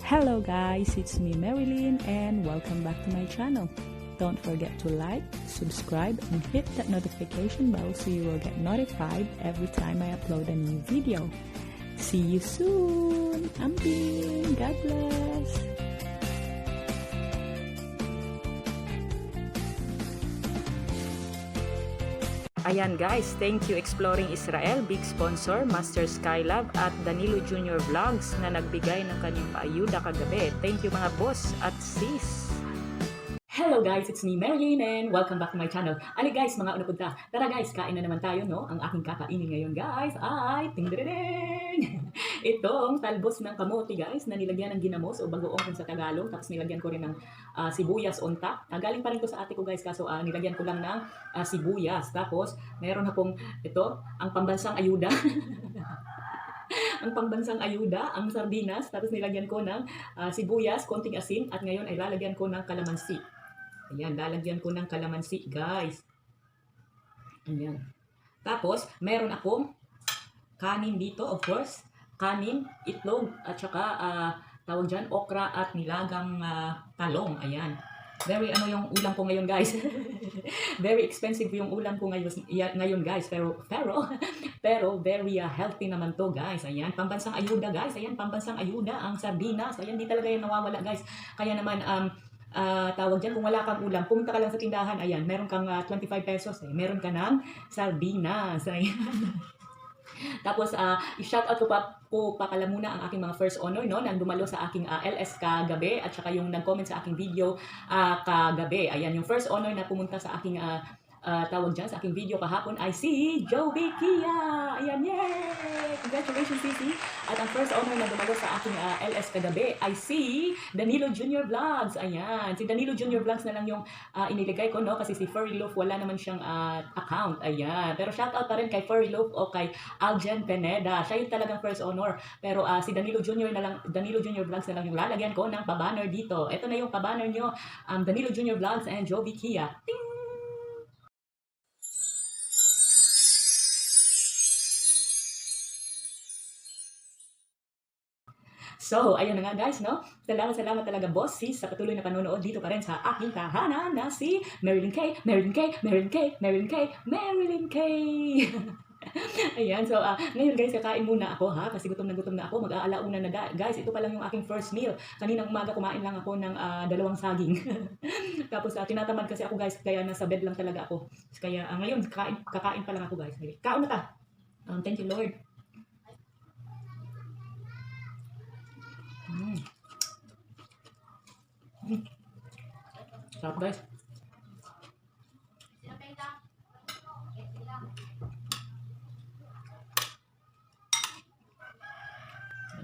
Hello guys, it's me Marilyn and welcome back to my channel. Don't forget to like, subscribe, and hit that notification bell so you will get notified every time I upload a new video. See you soon! Ambing! God bless! Ayan guys, thank you Exploring Israel, big sponsor, Master Skylab at Danilo Junior Vlogs na nagbigay ng kanyang paayuda kagabi. Thank you mga boss at sis! Hello guys, it's me Marilyn and welcome back to my channel. Ali guys, mga unapunta. Tara guys, kain na naman tayo, no? Ang aking kakainin ngayon guys ay ting-ding-ding! Itong talbos ng kamote guys na nilagyan ng ginamos o bagoong kung sa Tagalog. Tapos nilagyan ko rin ng sibuyas on top. Galing pa rin to sa ate ko guys, kaso nilagyan ko lang ng sibuyas. Tapos meron akong ito, ang pambansang ayuda. Ang pambansang ayuda, ang sardinas. Tapos nilagyan ko ng sibuyas, konting asin. At ngayon ay lalagyan ko ng kalamansi. Ayan, lalagyan ko ng kalamansi, guys. Ayan. Tapos, meron akong kanin dito, of course. Kanin, itlog, at saka, tawag dyan, okra at nilagang talong. Ayan. Very, yung ulam ko ngayon, guys. Very expensive yung ulam ko ngayon, guys. Pero very healthy naman to, guys. Ayan, pambansang ayuda, guys. Ayan, pambansang ayuda, ang sardinas. Ayan, di talaga yan nawawala, guys. Kaya naman, tawag dyan, kung wala kang ulam, pumunta ka lang sa tindahan, ayan, meron kang 25 pesos, meron ka ng sardinas, ayan. Tapos, i-shoutout ko pa pala muna ang aking mga first honor, no, nang dumalo sa aking LS kagabi, at saka yung nag-comment sa aking video kagabi. Ayan, yung first honor na pumunta sa aking tawag dyan, sa aking video kahapon ay si Joby Kia. Ayan, yay! Congratulations, Sisi. At ang first honor na dumalo sa aking LS kagabi ay si Danilo Junior Vlogs. Ayan, si Danilo Junior Vlogs na lang yung iniligay ko, no? Kasi si Furry Loaf wala naman siyang account. Ayan, pero shoutout pa rin kay Furry Loaf o kay Aljen Pineda. Siya yung talagang first honor. Pero si Danilo Junior na lang, Danilo Junior Vlogs na lang yung lalagyan ko ng pabanner dito. Ito na yung pabanner nyo, Danilo Junior Vlogs and Joby Kia. Ting! So, ayun na nga guys, no? Salamat talaga boss sis sa patuloy na panonood dito pa rin sa aking tahanan na si Marilyn K. Ayan, so ngayon guys, kakain muna ako ha, kasi gutom na ako, mag-aalauna na guys. Ito pa lang yung aking first meal. Kaninang umaga kumain lang ako ng 2 saging. Tapos tinatamad kasi ako guys, kaya nasa bed lang talaga ako. Kaya ngayon, kakain pa lang ako guys. Kaon na ta. Thank you Lord. Sarap guys.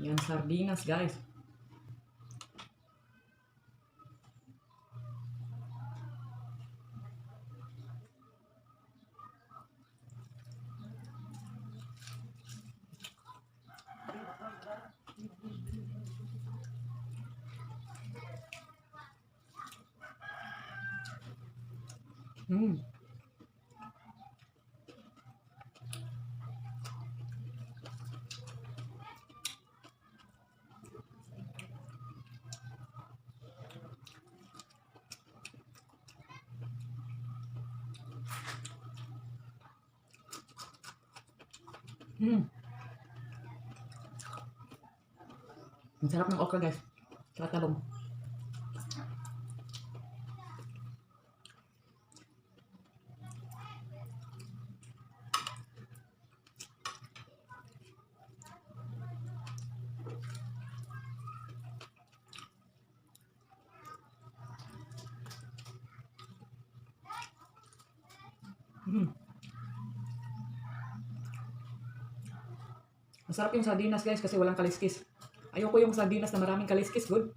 Ayan, sardinas guys. Ang sarap ng okra guys. Sarap talong. Masarap yung sardinas guys kasi walang kaliskis. Ayoko yung sardinas na maraming kaliskis, good.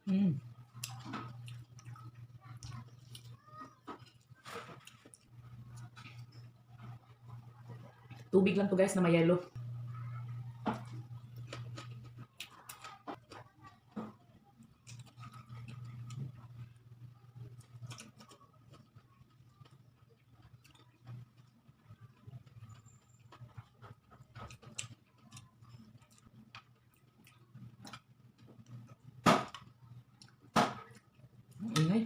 Mm. Tubig lang to guys na may yellow. Ingay.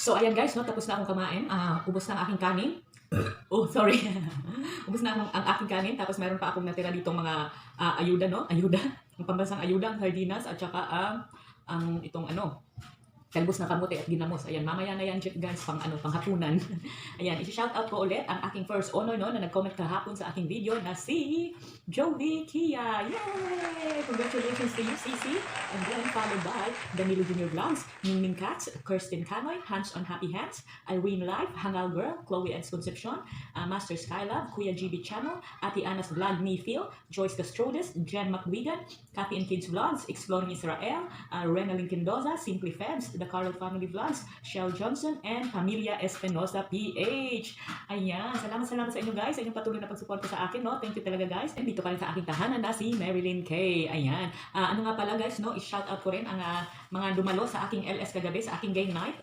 So, ayan guys, no, tapos na akong kumain. Ubos na ang aking kanin. Oh, sorry. Ubos na ang aking kanin. Tapos meron pa akong natira ditong mga ayuda, no? Ayuda. Ang pambansang ayuda, ang sardinas, at saka ang itong ano, talbos na kamote at ginamos. Ayan, mamaya na yan guys, pang hapunan. Ayan, isi-shout out ko ulit ang aking first honor, no, na nag-comment kahapon sa aking video na si Jody Kia. Yay! Congratulations to you, Cici. And then followed by Danilo Junior Vlogs, Mingming Cats, Kirsten Canoy, Hands on Happy Hands, Irene Life, Hangal Girl, Chloe and Concepcion, Master Skylab, Kuya GB Channel, Ate Ana's Vlog Me Feel, Joyce Castrodes, Jen McWigan, Kathy and Kids Vlogs, Exploring Israel, Rena Linkendoza, Simply Febs, The Carol Family Vlogs, Shell Johnson, and Familia Espinosa PH. Ayan, salamat sa inyo guys, sa inyong patuloy na pagsuporta sa akin, no? Thank you talaga guys. And dito pa rin sa aking tahanan na si Marilyn K. Ayan. Ano nga pala guys, no? I-shout out ko rin ang mga dumalo sa aking LS kagabi, sa aking game night.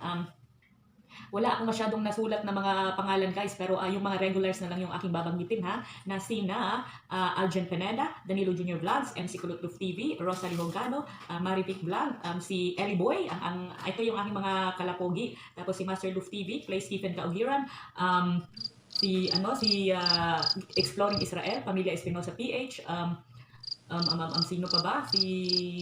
Wala akong masyadong nasulat na mga pangalan guys, pero yung mga regulars na lang yung aking babanggitin ha, na sina Aljen Pineda, Danilo Junior Vlogs, MC Kulutluf TV, Rosalie Hongano, Maripic Vlog, si Ellie Boy, ito yung aking mga kalapogi, tapos si Master Luf TV, Play Stephen Kaugiran, si Exploring Israel, Familia Espinosa PH, sino pa ba? Si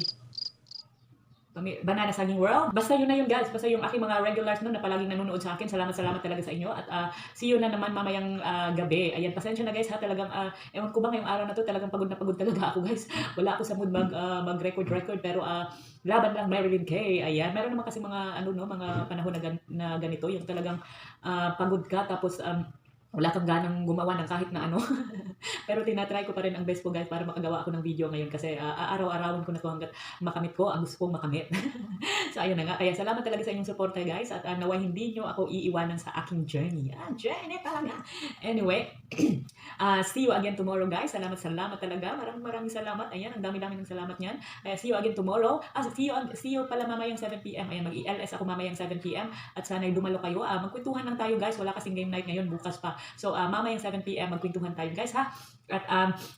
Banana Saging World. Basta yun na yun guys. Basta yung aking mga regulars nun na palaging nanonood sa akin. Salamat talaga sa inyo. At see you na naman mamayang gabi. Ayan, pasensya na guys ha. Talagang, ewan ko ba ngayong araw na to, talagang pagod na pagod talaga ako guys. Wala ako sa mood mag-record. Pero laban lang Marilyn K. Ayan, meron naman kasi mga, mga panahon na ganito. Yung talagang pagod ka tapos wala kang ganang gumawa ng kahit na ano. Pero tinatry ko pa rin ang best ko guys para makagawa ako ng video ngayon kasi araw-arawan ko na to hanggat makamit ko ang gusto kong makamit. So ayun na nga. Kaya salamat talaga sa inyong support guys at naway hindi nyo ako iiwanan sa aking journey. Journey talaga. Anyway, see you again tomorrow guys. Salamat talaga. Maraming salamat. Ayan, ang dami-dami ng salamat niyan. See you again tomorrow. See you pala mamayang 7 PM. Ayan, mag-ELS ako mamayang 7 PM at sana'y dumalo kayo. Magkwentuhan lang tayo guys. Wala kasing game night ngayon, bukas pa. So, mamayang 7 PM, magkwentuhan tayo guys ha. At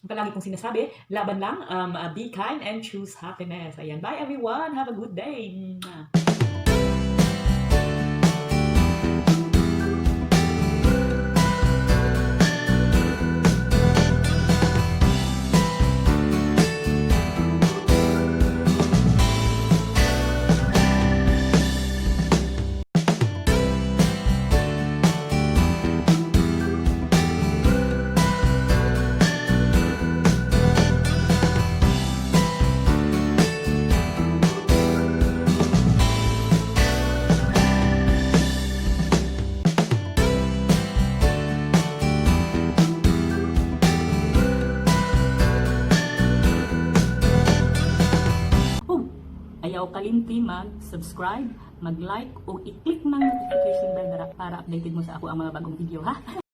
palagi kong sinasabi, laban lang, be kind and choose happiness. Ayan, bye everyone. Have a good day. Ayaw kalimti mag-subscribe, mag-like o i-click ng notification bell na para updated mo sa ako ang mga bagong video, ha?